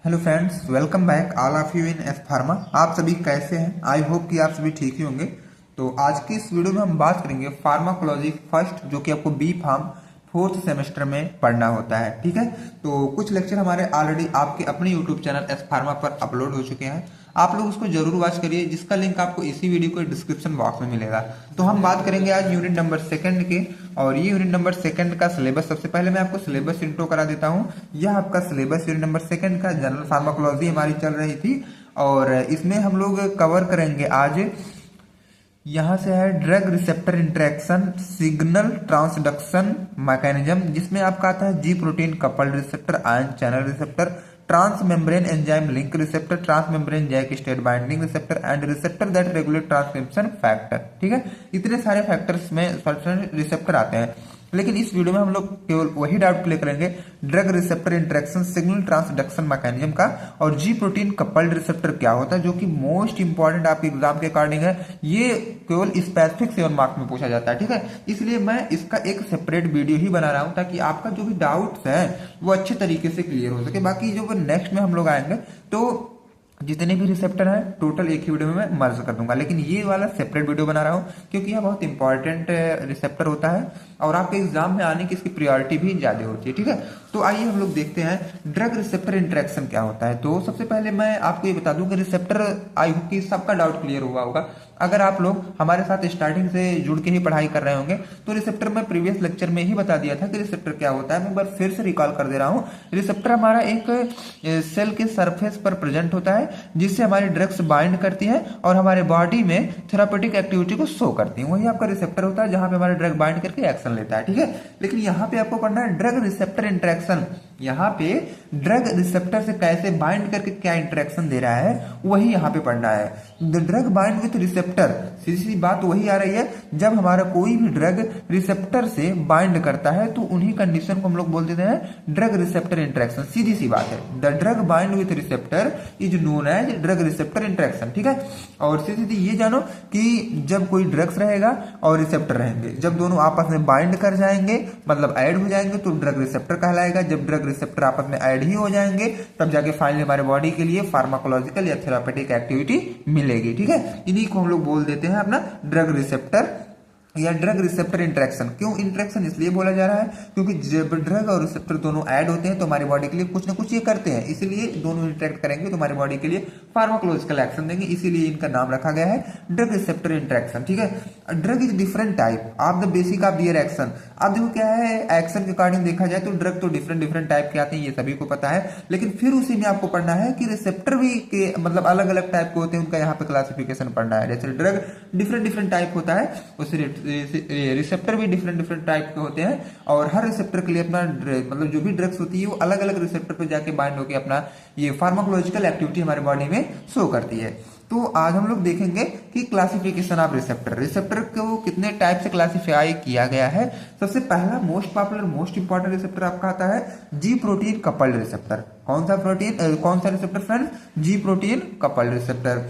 Hello friends, welcome back all of you in S pharma. आप सभी कैसे हैं? आई होप कि आप सभी ठीक ही होंगे। तो आज की इस वीडियो में हम बात करेंगे फार्माकोलॉजी फर्स्ट, जो कि आपको बी फार्म फोर्थ सेमेस्टर में पढ़ना होता है। ठीक है, तो कुछ लेक्चर हमारे ऑलरेडी आपके अपने यूट्यूब चैनल एस फार्मा पर अपलोड हो चुके हैं। आप लोग उसको जरूर वॉच करिए, जिसका लिंक आपको इसी वीडियो के डिस्क्रिप्शन बॉक्स में मिलेगा। तो हम बात करेंगे आज यूनिट नंबर सेकंड के, और ये यूनिट नंबर सेकंड का सिलेबस। सबसे पहले मैं आपको सिलेबस इंट्रो करा देता हूँ। यह आपका सिलेबस यूनिट नंबर सेकंड का जनरल फार्माकोलॉजी हमारी चल रही थी, और इसमें हम लोग कवर करेंगे आज। यहां से है drug receptor interaction, signal transduction mechanism, जिसमें आपका आता है G protein coupled receptor, ion channel receptor, transmembrane enzyme link receptor, transmembrane JAK STAT binding receptor and receptor that regulate transcription factor. ठीक है, इतने सारे फैक्टर्स में receptor आते हैं, लेकिन इस वीडियो में हम लोग केवल वही डाउट क्लियर करेंगे drug receptor interaction, signal transduction mechanism का, और जी प्रोटीन कपल्ड रिसेप्टर क्या होता है, जो कि मोस्ट इंपॉर्टेंट आपके एग्जाम के अकॉर्डिंग है। ये केवल स्पेसिफिक 7 मार्क्स में पूछा जाता है। ठीक है, इसलिए मैं इसका एक सेपरेट वीडियो ही बना रहा हूं, ताकि आपका जो भी डाउट्स है वो अच्छे तरीके से क्लियर हो सके। बाकी जो नेक्स्ट में हम लोग आएंगे तो जितने भी रिसेप्टर हैं टोटल एक ही वीडियो में मैं मर्ज कर दूंगा, लेकिन ये वाला सेपरेट वीडियो बना रहा हूं क्योंकि यह बहुत इंपॉर्टेंट रिसेप्टर होता है, और आपके एग्जाम में आने की इसकी प्रायोरिटी भी ज्यादा होती है। ठीक है, तो आइए हम लोग देखते हैं ड्रग रिसेप्टर इंटरेक्शन क्या होता है। तो सबसे पहले मैं आपको ये बता दूं कि रिसेप्टर, आई होप कि सबका डाउट क्लियर हुआ होगा। अगर आप लोग हमारे साथ स्टार्टिंग से जुड़ के ही पढ़ाई कर रहे होंगे तो रिसेप्टर में प्रीवियस लेक्चर में ही बता दिया था कि रिसेप्टर क्या होता है। मैं एक बार फिर से रिकॉल कर दे रहा हूं। रिसेप्टर हमारा एक सेल के सरफेस पर प्रेजेंट होता है, जिससे हमारी ड्रग्स बाइंड करती है और हमारे बॉडी में थेरापेटिक एक्टिविटी को शो करती है। वही आपका रिसेप्टर होता है, जहां पे हमारा ड्रग बाइंड करके एक्शन लेता है। ठीक है, लेकिन यहाँ पे आपको पढ़ना है ड्रग रिसेप्टर इंटरेक्शन। यहाँ पे ड्रग रिसेप्टर से कैसे बाइंड करके क्या इंटरेक्शन दे रहा है, वही यहाँ पे पढ़ना है। The drug bind with receptor, सीधी सी बात वही आ रही है। जब हमारा कोई भी ड्रग रिसेप्टर से बाइंड करता है तो उन्हीं कंडीशन को हम लोग बोल देते हैं ड्रग रिसेप्टर इंटरेक्शन। सीधी सी बात है, the drug bind with receptor is known as drug receptor interaction. ठीक है, और सीधी ये जानो कि जब कोई ड्रग्स रहेगा और रिसेप्टर रहेंगे, जब दोनों आपस में बाइंड कर जाएंगे, मतलब ऐड हो जाएंगे, तो ड्रग रिसेप्टर कहलाएगा। जब ड्रग रिसेप्टर आपस में ऐड ही हो जाएंगे, तब जाके फाइनली हमारे बॉडी के लिए फार्माकोलॉजिकल या थेरापेटिक एक्टिविटी मिलेगी। ठीक है, इन्हीं को हम लोग बोल देते हैं अपना ड्रग रिसेप्टर या ड्रग रिसेप्टर इंटरेक्शन। क्यों इंटरेक्शन इसलिए बोला जा रहा है क्योंकि जब ड्रग और रिसेप्टर दोनों ऐड होते हैं तो हमारी बॉडी के लिए कुछ ना कुछ ये करते हैं, इसीलिए दोनों इंटरेक्ट करेंगे तो हमारी बॉडी के लिए फार्माकोलॉजिकल एक्शन देंगे, इसीलिए इनका नाम रखा गया है ड्रग रिसेप्टर इंटरेक्शन। ठीक है, drug is different type of the basic of their action. अब देखो क्या है, एक्शन के अकॉर्डिंग देखा जाए तो ड्रग तो डिफरेंट डिफरेंट टाइप के आते हैं, ये सभी को पता है, लेकिन फिर उसी में आपको पढ़ना है कि रिसेप्टर भी के मतलब अलग अलग टाइप के होते हैं, उनका यहाँ पे क्लासिफिकेशन पढ़ना है। जैसे ड्रग डिफरेंट डिफरेंट टाइप होता है, उसे रिसेप्टर भी डिफरेंट डिफरेंट टाइप के होते हैं, और हर रिसेप्टर के लिए अपना मतलब जो भी ड्रग्स होती है वो अलग अलग रिसेप्टर पे जाके बाइंड होकर अपना ये फार्माकोलॉजिकल एक्टिविटी हमारे बॉडी में शो करती है। तो आज हम लोग देखेंगे कि क्लासिफिकेशन ऑफ रिसेप्टर, रिसेप्टर को कितने टाइप से क्लासिफाई किया गया है। सबसे पहला most popular most important receptor आपका आता है जी प्रोटीन कपल्ड रिसेप्टर। कौन सा प्रोटीन, कौन सा रिसेप्टर फ्रेंड्स? जी प्रोटीन कपल्ड रिसेप्टर।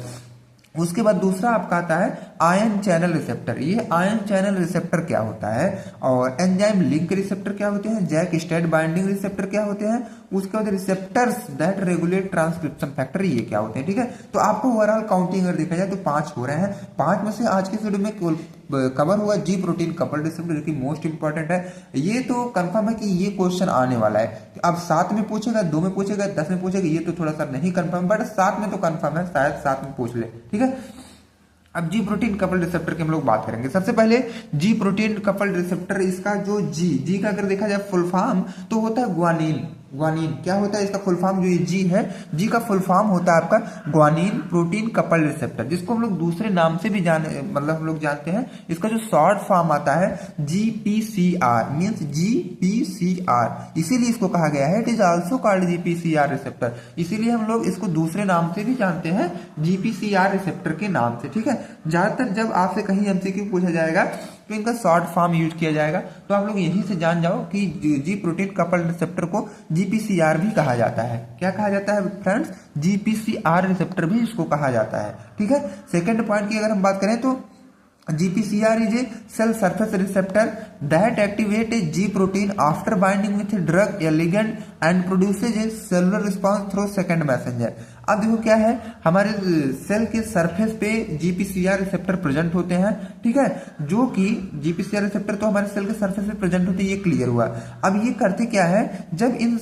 उसके बाद दूसरा आपका आता है आयन चैनल रिसेप्टर। ये आयन चैनल रिसेप्टर क्या होता है, और एंजाइम लिंक रिसेप्टर क्या होते हैं, जैक स्टेट बाइंडिंग रिसेप्टर क्या होते हैं, उसके बाद receptors that regulate transcription factor, ये क्या होते हैं। ठीक है, तो आपको ओवरऑल काउंटिंग अगर देखा जाए तो 5 हो रहे हैं। 5 में से आज के वीडियो में केवल कवर हुआ जी प्रोटीन कपल्ड रिसेप्टर, जो कि मोस्ट इंपॉर्टेंट है। ये तो कंफर्म है कि ये क्वेश्चन आने वाला है। अब 7 में पूछेगा, 2 में पूछेगा, 10 में पूछेगा, ये तो थोड़ा सा नहीं कंफर्म, बट 7 में तो कंफर्म है, शायद 7 में पूछ ले। ठीक है, अब जी प्रोटीन कपल्ड रिसेप्टर की हम लोग बात करेंगे। सबसे पहले जी प्रोटीन कपल्ड रिसेप्टर, इसका जो जी का अगर देखा जाए फुल फॉर्म तो होता है ग्वानिन। ग्वानिन क्या होता है इसका फुल फॉर्म, जो ये जी है, जी का फुल फॉर्म होता है आपका ग्वानिन प्रोटीन कपल्ड रिसेप्टर, जिसको हम लोग दूसरे नाम से भी जाने मतलब हम लोग जानते हैं। इसका जो शॉर्ट फॉर्म आता है GPCR, मींस GPCR, इसीलिए इसको कहा गया है it is also called GPCR receptor. इसीलिए हम लोग इसको दूसरे नाम से भी जानते हैं, GPCR रिसेप्टर के नाम से। ठीक है, ज्यादातर जब आपसे कहीं एमसीक्यू पूछा जाएगा तो इनका शॉर्ट फॉर्म यूज किया जाएगा, तो आप लोग यहीं से जान जाओ कि जी प्रोटीन कपल्ड रिसेप्टर को GPCR भी कहा जाता है। क्या कहा जाता है फ्रेंड्स? GPCR रिसेप्टर भी इसको कहा जाता है। ठीक है, सेकंड पॉइंट की अगर हम बात करें तो GPCR is a cell surface receptor that activate a G protein after binding with a drug, a ligand and produces a cellular response through second messenger। अब देखो क्या है, हमारे सेल के सरफेस पे GPCR रिसेप्टर प्रेजेंट होते हैं, ठीक है, जो कि GPCR रिसेप्टर तो हमारे सेल के सरफेस पे प्रेजेंट होते हैं, ये क्लियर हुआ। अब ये करते क्या है, जब इन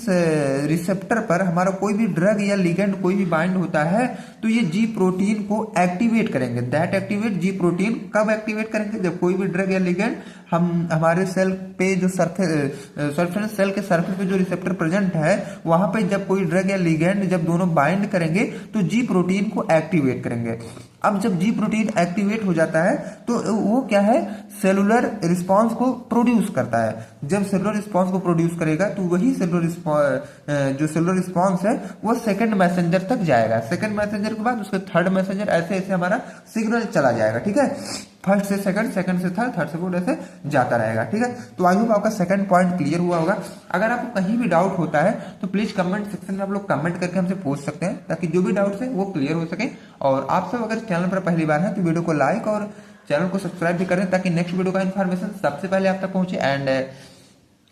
रिसेप्टर पर हमारा कोई भी ड्रग या लिगेंड कोई भी बाइंड होता है तो ये जी प्रोटीन को एक्टिवेट करेंगे। दैट एक्टिवेट जी प्रोटीन कब एक्टिवेट करेंगे, जब कोई भी ड्रग या लिगेंड हम हमारे सेल पे जो सरफेस सेल के सरफेस पे जो रिसेप्टर प्रेजेंट है वहां पे जब कोई ड्रग या लिगेंड जब दोनों बाइंड करेंगे तो जी प्रोटीन को एक्टिवेट करेंगे। अब जब जी प्रोटीन एक्टिवेट हो जाता है तो वो क्या है, सेलुलर रिस्पांस को प्रोड्यूस करता है। जब सेलुलर रिस्पांस को प्रोड्यूस करेगा तो वही जो सेलुलर रिस्पांस है वो सेकंड मैसेंजर तक जाएगा। सेकंड मैसेंजर के बाद उसके थर्ड मैसेंजर, ऐसे ऐसे हमारा सिग्नल चला जाएगा, ठीक है, फर्स्ट से सेकंड, सेकंड से थर्ड, थर्ड से फोर्थ, ऐसे जाता रहेगा, ठीक है। तो आई होप आपका सेकंड पॉइंट क्लियर हुआ होगा। अगर आपको कहीं भी डाउट होता है तो प्लीज कमेंट सेक्शन में आप लोग कमेंट करके हमसे पूछ सकते हैं, ताकि जो भी डाउट्स है वो क्लियर हो सके। और आप सब अगर चैनल पर पहली बार है तो वीडियो को लाइक और चैनल को सब्सक्राइब भी करें, ताकि नेक्स्ट वीडियो का इन्फॉर्मेशन सबसे पहले आप तक पहुंचे। एंड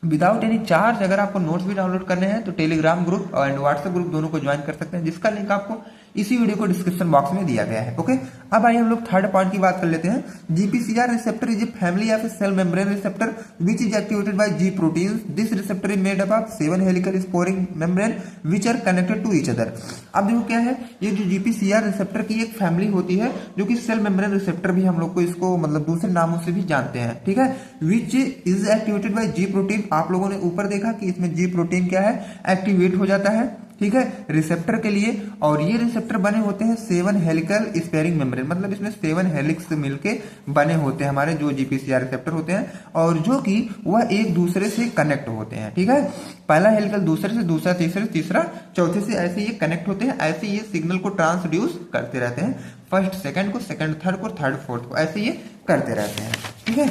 विदाउट एनी चार्ज अगर आपको नोट्स भी डाउनलोड करने हैं तो Telegram group and WhatsApp group दोनों को ज्वाइन कर सकते हैं, जिसका लिंक आपको इसी वीडियो को डिस्क्रिप्शन बॉक्स में दिया गया है। ओके, अब आइए हम लोग थर्ड पॉइंट की बात कर लेते हैं। GPCR receptor is a family of cell membrane receptor which is activated by G proteins. This receptor is made up of 7 helical spanning membrane which are connected to each other. अब देखो क्या है, ये जो GPCR रिसेप्टर की एक family होती है जो कि सेल मेम्ब्रेन रिसेप्टर भी हम लोग को इसको मतलब दूसरे नामों से भी जानते हैं, ठीक है, विच is activated by ji protein. आप लोगों ने ऊपर देखा कि इसमें जी प्रोटीन क्या है, एक्टिवेट हो जाता है, ठीक है, रिसेप्टर के लिए। और ये रिसेप्टर बने होते हैं 7 हेलिकल स्पेयरिंग मेम्ब्रेन, मतलब इसमें 7 हेलिक्स मिलके बने होते हैं हमारे जो GPCR रिसेप्टर होते हैं, और जो कि वह एक दूसरे से कनेक्ट होते हैं, ठीक है। पहला हेलिकल दूसरे से, दूसरा तीसरे से, तीसरा चौथे से, ऐसे ये कनेक्ट होते हैं। ऐसे ये सिग्नल को ट्रांसड्यूस करते रहते हैं, फर्स्ट सेकंड को, सेकंड थर्ड को, थर्ड फोर्थ को, ऐसे ये करते रहते हैं, ठीक है।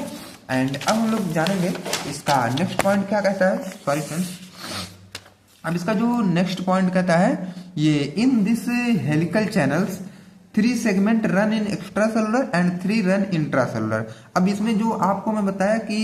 एंड अब हम लोग जानेंगे इसका नेक्स्ट पॉइंट क्या कहता है। सॉरी फ्रेंड्स, अब इसका जो नेक्स्ट पॉइंट कहता है, ये in this helical channels 3 segment run in extra cellular and 3 run intracellular. अब इसमें जो आपको मैं बताया कि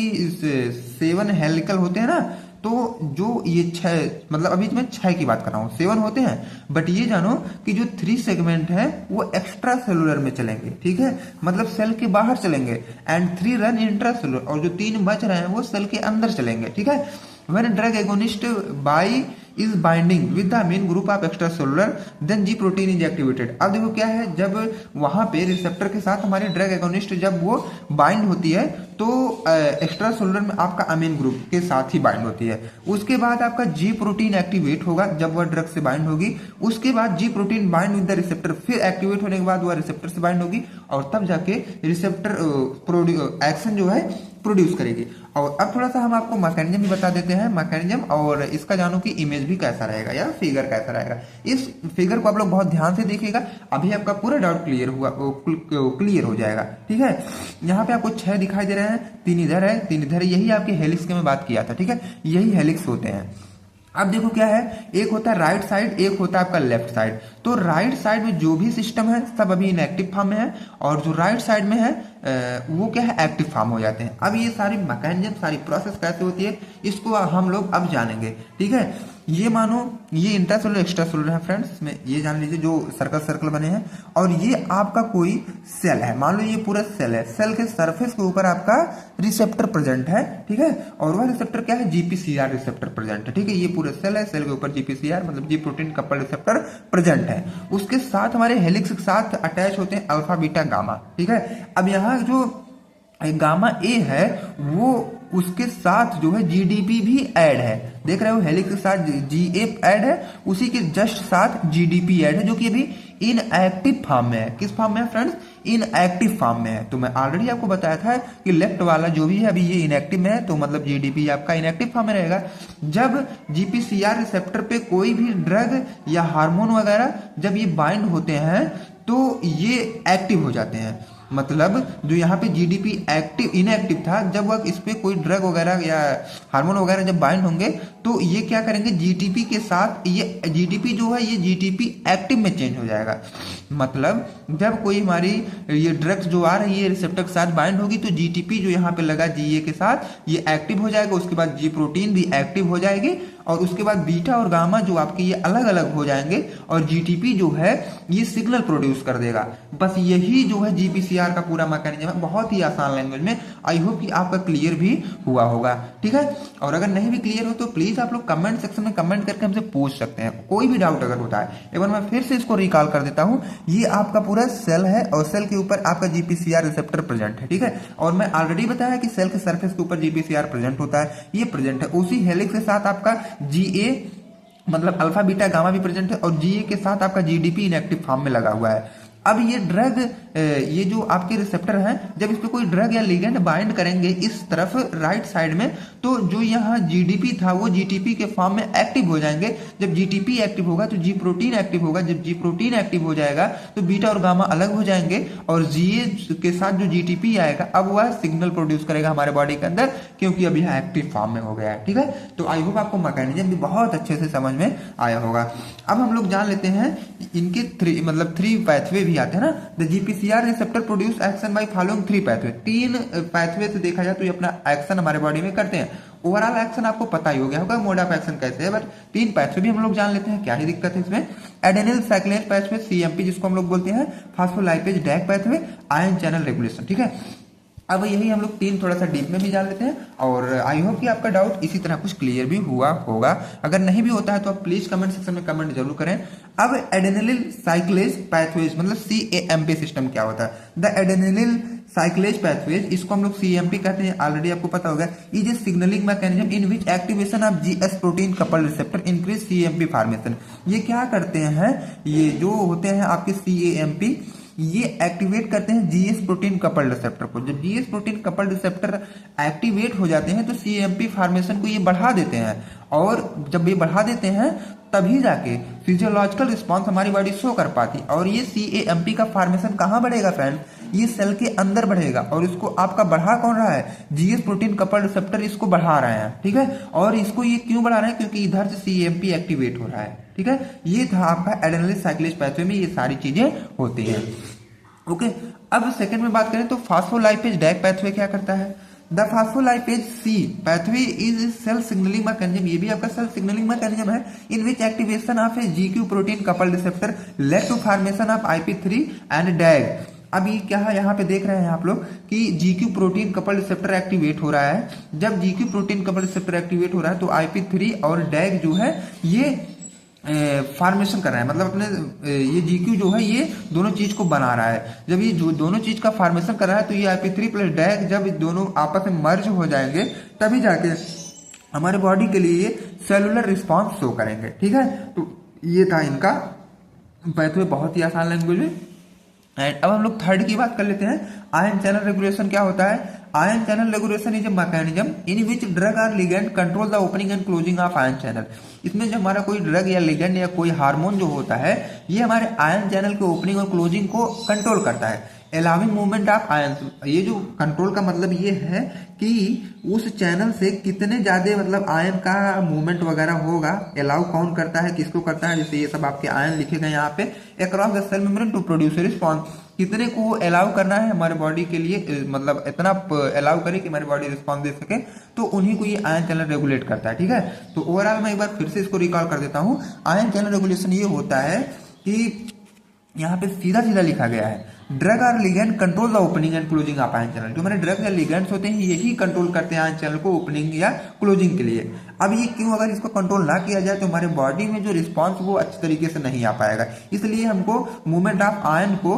7 हेलिकल होते हैं ना, तो जो ये 6, मतलब अभी मैं 6 की बात कर रहा हूँ, 7 होते हैं, बट ये जानो कि जो 3 सेगमेंट है वो एक्स्ट्रा सेलुलर में चलेंगे, ठीक है, मतलब सेल के बाहर चलेंगे। एंड 3 रन इंट्रासेलुलर, और जो 3 बच रहे हैं वो सेल के अंदर चलेंगे, ठीक है। When a drug agonist by is binding with the amine group of extracellular, then G protein is activated। अब देखो क्या है, जब वहां पे रिसेप्टर के साथ हमारे ड्रग एगोनिस्ट जब वो बाइंड होती है तो एक्स्ट्रा सेलुलर में आपका अमीन ग्रुप के साथ ही बाइंड होती है। उसके बाद आपका जी प्रोटीन एक्टिवेट होगा जब वह ड्रग से बाइंड होगी। उसके बाद जी protein bind with the receptor, फिर एक्टिवेट होने के बाद वह रिसेप्टर से बाइंड होगी और तब जाके रिसेप्टर एक्शन जो है प्रोड्यूस करेगी। और अब थोड़ा सा हम आपको मैकेनिज्म भी बता देते हैं, मैकेनिज्म, और इसका जानो कि इमेज भी कैसा रहेगा या फिगर कैसा रहेगा। इस फिगर को आप लोग बहुत ध्यान से देखिएगा, अभी आपका पूरा डाउट क्लियर हो जाएगा, ठीक है। यहाँ पे आपको 6 दिखाई दे रहे हैं, 3 इधर है, 3 इधर है, यही आपके हेलिक्स के मैं बात किया था, ठीक है, यही हेलिक्स होते हैं। अब देखो क्या है, एक होता है राइट साइड, एक होता है आपका लेफ्ट साइड। तो राइट साइड में जो भी सिस्टम है सब अभी इनएक्टिव फॉर्म में है, और जो राइट साइड में है वो क्या है, एक्टिव फॉर्म हो जाते हैं। अब ये सारी मैकेनिज्म, सारी प्रोसेस कैसे होती है इसको हम लोग अब जानेंगे, ठीक है। ये मानो ये इंट्रासेलुलर एक्स्ट्रा सेलुलर है फ्रेंड्स, इसमें ये जान लीजिए जो सर्कल सर्कल बने हैं, और ये आपका कोई सेल है, मान लो ये पूरा सेल है, सेल के सरफेस के ऊपर आपका रिसेप्टर प्रेजेंट है, ठीक है, और वह रिसेप्टर क्या है, GPCR रिसेप्टर प्रेजेंट है, ठीक है। ये पूरा सेल है, सेल के ऊपर GPCR मतलब जी प्रोटीन कपल रिसेप्टर प्रेजेंट है। उसके साथ हमारे हेलिक्स के साथ अटैच होते हैं अल्फा बीटा गामा, ठीक है। अब यहाँ जो गामा ए है वो उसके साथ जो है GDP भी ऐड है, देख रहे हो, हेलिक्स के साथ GF ऐड है, उसी के जस्ट साथ GDP ऐड है, जो कि अभी इनएक्टिव फॉर्म में है। किस फॉर्म में है फ्रेंड्स, इनएक्टिव फॉर्म में है। तो मैं ऑलरेडी आपको बताया था कि लेफ्ट वाला जो भी है अभी ये इनएक्टिव में है, तो मतलब GDP आपका इनएक्टिव फॉर्म में रहेगा। जब GPCR रिसेप्टर पे कोई भी ड्रग या हार्मोन वगैरह जब ये बाइंड होते हैं तो ये एक्टिव हो जाते हैं, मतलब जो यहाँ पे जीडीपी एक्टिव इनएक्टिव था, जब वह इस पे कोई ड्रग वगैरह या हार्मोन वगैरह जब बाइंड होंगे तो ये क्या करेंगे, जीटीपी के साथ ये जीटीपी जो है ये जीटीपी एक्टिव में चेंज हो जाएगा। मतलब जब कोई हमारी ये ड्रग्स जो आ रही है रिसेप्टर के साथ बाइंड होगी तो जीटीपी जो यहाँ पे लगा जीए के साथ ये एक्टिव हो जाएगा, उसके बाद जी प्रोटीन भी एक्टिव हो जाएगी और उसके बाद बीटा और गामा जो आपके ये अलग अलग हो जाएंगे और जीटीपी जो है ये सिग्नल प्रोड्यूस कर देगा। बस यही जो है जीपीसीआर का पूरा मैकेनिज्म है, बहुत ही आसान लैंग्वेज में। आई होप कि आपका क्लियर भी हुआ होगा, ठीक है। और अगर नहीं भी क्लियर हो तो प्लीज आप लोग कमेंट सेक्शन में कमेंट करके हमसे पूछ सकते हैं, कोई भी डाउट अगर होता है। एक बार मैं फिर से इसको रिकॉल कर देता हूं, ये आपका पूरा सेल है और सेल के ऊपर आपका जीपीसीआर रिसेप्टर प्रेजेंट है, ठीक है। और मैं ऑलरेडी बताया कि सेल के सरफेस के ऊपर जीपीसीआर प्रेजेंट होता है, ये प्रेजेंट है। उसी हेलिक्स के साथ आपका जीए मतलब अल्फा बीटा गामा भी प्रेजेंट है और जीए के साथ आपका जीडीपी इनएक्टिव फॉर्म में लगा हुआ है। अब ये ड्रग ये जो आपके रिसेप्टर हैं जब इस पे कोई ड्रग या लिगेंड बाइंड करेंगे इस तरफ राइट साइड में, तो जो यहाँ जीडीपी था वो जीटीपी के फॉर्म में एक्टिव हो जाएंगे। जब जीटीपी एक्टिव होगा तो जी प्रोटीन एक्टिव होगा, जब जी प्रोटीन एक्टिव हो जाएगा तो बीटा और गामा अलग हो जाएंगे और जीए के साथ जो जीटीपी आएगा अब वह सिग्नल प्रोड्यूस करेगा हमारे बॉडी के अंदर, क्योंकि अभी यह एक्टिव फॉर्म में हो गया है, ठीक है। तो आई होप आपको मैकेनिज्म भी बहुत अच्छे से समझ में आया होगा। अब हम लोग जान लेते हैं इनके थ्री पाथवे भी आते हैं ना। The GPCR receptor produce action by following 3 pathway. 3 pathway से देखा जाए तो ये अपना एक्शन हमारे बॉडी में करते हैं। ओवरऑल एक्शन आपको पता ही हो गया होगा मोड ऑफ एक्शन कैसे है, बट 3 पाथवे भी हम लोग जान लेते हैं, क्या ही दिक्कत है इसमें। एडेनिल साइक्लेज पाथवे सीएमपी जिसको हम लोग बोलते हैं, phospholipase DAG pathway, ion channel regulation, ठीक है। अब यही हम लोग 3 थोड़ा सा डीप में भी जान लेते हैं और आई होप कि आपका डाउट इसी तरह कुछ क्लियर भी हुआ होगा। अगर नहीं भी होता है तो आप प्लीज कमेंट सेक्शन में कमेंट जरूर करें। अब एडेनिल साइक्लेज पैथवेज मतलब सीएएमपी सिस्टम क्या होता है। द एडेनिल साइक्लेज पैथवेज, इसको हम लोग सीएमपी कहते हैं, ऑलरेडी आपको पता होगा। Is a signalling mechanism in which activation of GS protein coupled receptor increase CMP formation. ये क्या करते हैं, ये जो होते हैं आपके सीएमपी ये एक्टिवेट करते हैं जीएस प्रोटीन कपल्ड रिसेप्टर को। जब GS protein coupled receptor activate हो जाते हैं तो सीएमपी फॉर्मेशन को ये बढ़ा देते हैं और जब ये बढ़ा देते हैं तभी जाके फिजियोलॉजिकल रिस्पांस हमारी बॉडी शो कर पाती। और ये सीएमपी का फॉर्मेशन कहाँ बढ़ेगा फ्रेंड, ये सेल के अंदर बढ़ेगा और इसको आपका बढ़ा कौन रहा है, जीएस प्रोटीन कपल्ड रिसेप्टर इसको बढ़ा रहे हैं, ठीक है। और इसको ये क्यों बढ़ा रहे हैं, क्योंकि इधर से सीएमपी एक्टिवेट हो रहा है, ठीक है। ये था आपका एडेनिल साइक्लेज पैथवे में ये सारी चीजें होती हैं, ओके। अब सेकंड में बात करें तो फास्फोलाइपेज डैक पैथवे क्या करता है। The phospholipase C pathway is cell signalling mechanism, ये भी आपका सेल सिग्नलिंग मैकेनिज्म है in which activation of a Gq protein coupled receptor lead to formation of IP3 and DAG. अब ये क्या है, यहाँ पे देख रहे हैं आप लोग कि GQ protein coupled receptor activate हो रहा है। जब GQ protein coupled receptor activate हो रहा है तो IP3 और डैग जो है ये फॉर्मेशन कर रहा है, मतलब अपने ये जीक्यू जो है ये दोनों चीज को बना रहा है। जब ये जो दोनों चीज का फॉर्मेशन कर रहा है तो ये IP3 प्लस डैग जब दोनों आपस में मर्ज हो जाएंगे तभी जाके हमारे बॉडी के लिए ये सेलुलर रिस्पॉन्स शो करेंगे, ठीक है। तो ये था इनका पैथवे, बहुत ही आसान लैंग्वेज में। एंड अब हम लोग थर्ड की बात कर लेते हैं, आयन चैनल रेगुलेशन क्या होता है। Ion channel regulation is a mechanism in which drug और ligand control the opening and closing of ion channel. इसमें जो हमारा कोई ड्रग या लिगेंड या कोई हार्मोन जो होता है ये हमारे आयन चैनल के ओपनिंग और क्लोजिंग को कंट्रोल करता है। अलाउिंग मूवमेंट ऑफ आयन, ये जो कंट्रोल का मतलब ये है कि उस चैनल से कितने ज्यादा मतलब आयन का मूवमेंट वगैरह होगा, अलाउ कौन करता है, किसको करता है। जैसे ये सब आपके आयन लिखे गए यहाँ पे, across the cell membrane to produce response, कितने को अलाउ करना है हमारे बॉडी के लिए, मतलब इतना अलाउ करे कि हमारी बॉडी रिस्पॉन्स दे सके, तो उन्हीं को ये आयन चैनल रेगुलेट करता है, ठीक है। तो ओवरऑल मैं एक बार फिर से इसको रिकॉल कर देता हूँ। आयन चैनल रेगुलेशन ये होता है कि यहाँ पे सीधा सीधा लिखा गया है, ड्रग और ligand control the opening and closing of ion channel. जो हमारे ड्रग या लिगेंड्स होते हैं यही कंट्रोल करते हैं आयन चैनल को ओपनिंग या क्लोजिंग के लिए। अब ये क्यों, अगर इसको कंट्रोल ना किया जाए तो हमारे बॉडी में जो रिस्पांस वो अच्छी तरीके से नहीं आ पाएगा। इसलिए हमको मूवमेंट ऑफ आयन को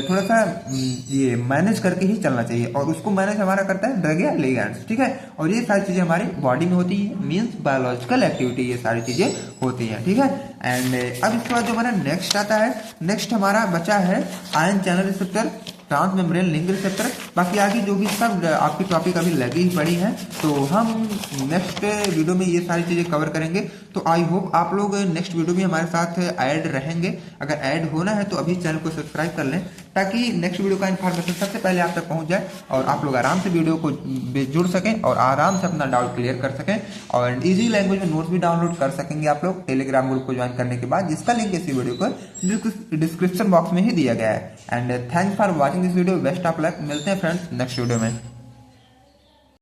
थोड़ा सा ये मैनेज करके ही चलना चाहिए और उसको मैनेज हमारा करता है ड्रग या लिगेंड्स, ठीक है। और ये सारी चीजें हमारी बॉडी में होती है, मीन्स बायोलॉजिकल एक्टिविटी ये सारी चीजें होती हैं, ठीक है। एंड अब इसके बाद जो हमारा नेक्स्ट आता है, नेक्स्ट हमारा बचा है ion channel receptor, transmembrane link receptor. बाकी आगे जो भी सब आपकी टॉपिक अभी लगी ही पड़ी है, तो हम नेक्स्ट वीडियो में ये सारी चीजें कवर करेंगे। तो आई होप आप लोग नेक्स्ट वीडियो में हमारे साथ ऐड रहेंगे। अगर ऐड होना है तो अभी चैनल को सब्सक्राइब कर लें ताकि नेक्स्ट वीडियो का इन्फॉर्मेशन सबसे पहले आप तक पहुंच जाए और आप लोग आराम से वीडियो को जुड़ सकें और आराम से अपना डाउट क्लियर कर सकें और इजी लैंग्वेज में नोट्स भी डाउनलोड कर सकेंगे आप लोग टेलीग्राम ग्रुप को ज्वाइन करने के बाद, जिसका लिंक इसी वीडियो को डिस्क्रिप्शन बॉक्स में ही दिया गया है। And thanks for watching this video, best of luck. मिलते हैं फ्रेंड्स नेक्स्ट वीडियो में।